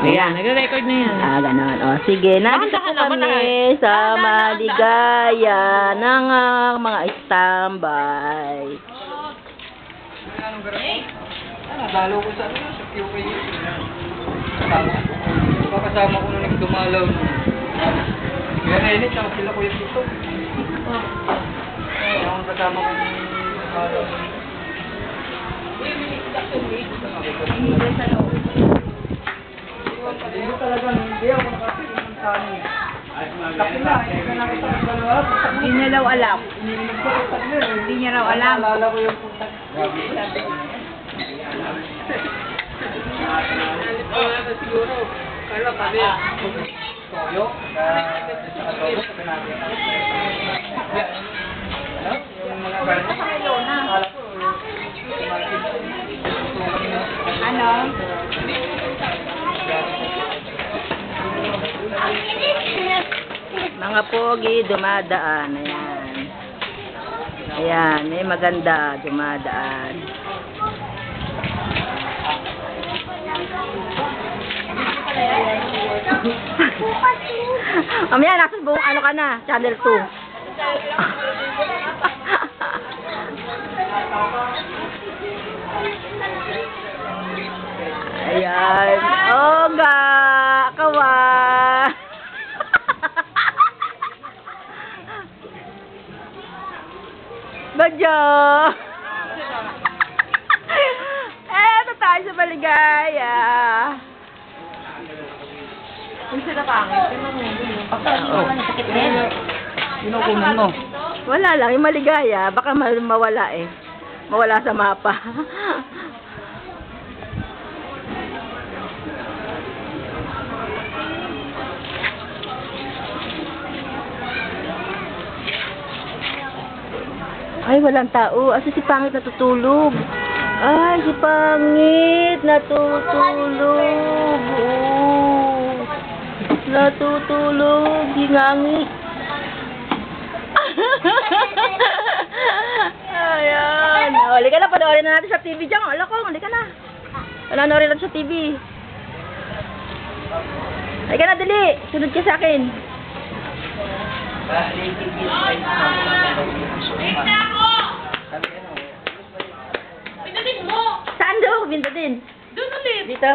Ayan, nagre-record na yan. Ganon. O, sige. Nandito po kami sa maligaya ng mga standby. Dalo ko sa QK. Kasama ko nung nagdumalaw. Kaya Renit, saka sila Kuya Tito. Yung kasama ko nung dumalaw. Hindi talaga, hindi ako nakapit sa amin. Kapila, hindi ka nakita ng dalawa. Hindi niya raw alam. Hindi niya raw alam. Naalala ko yung puntag. Siguro, kaya kami. Toyo, toyo, Ano? Mga pogi dumadaan. Ayan. Ayan, may maganda dumadaan. Mamaya, nasa buong ano ka na? Channel 2. Ayan. Oh, ga! Kawa! Badyo! Eto tayo sa maligaya. Kung sila pangit, yun ang sakit din. Kinukunan mo. Wala lang, yung maligaya. Baka mawala eh. Mawala sa mapa. Ay, walang tao. Asa si Pangit natutulog? Ay, si Pangit natutulog. Oh. Natutulog. Hingangi. Ayan. Huli ka na, panoorin na natin sa TV dyan. Ala ko, huli ka na. Panoorin natin sa TV. Huli ka na, dali. Sunod ka sa akin. Pindutin mo! Saan daw? Binta din. Doon ulit! Dito.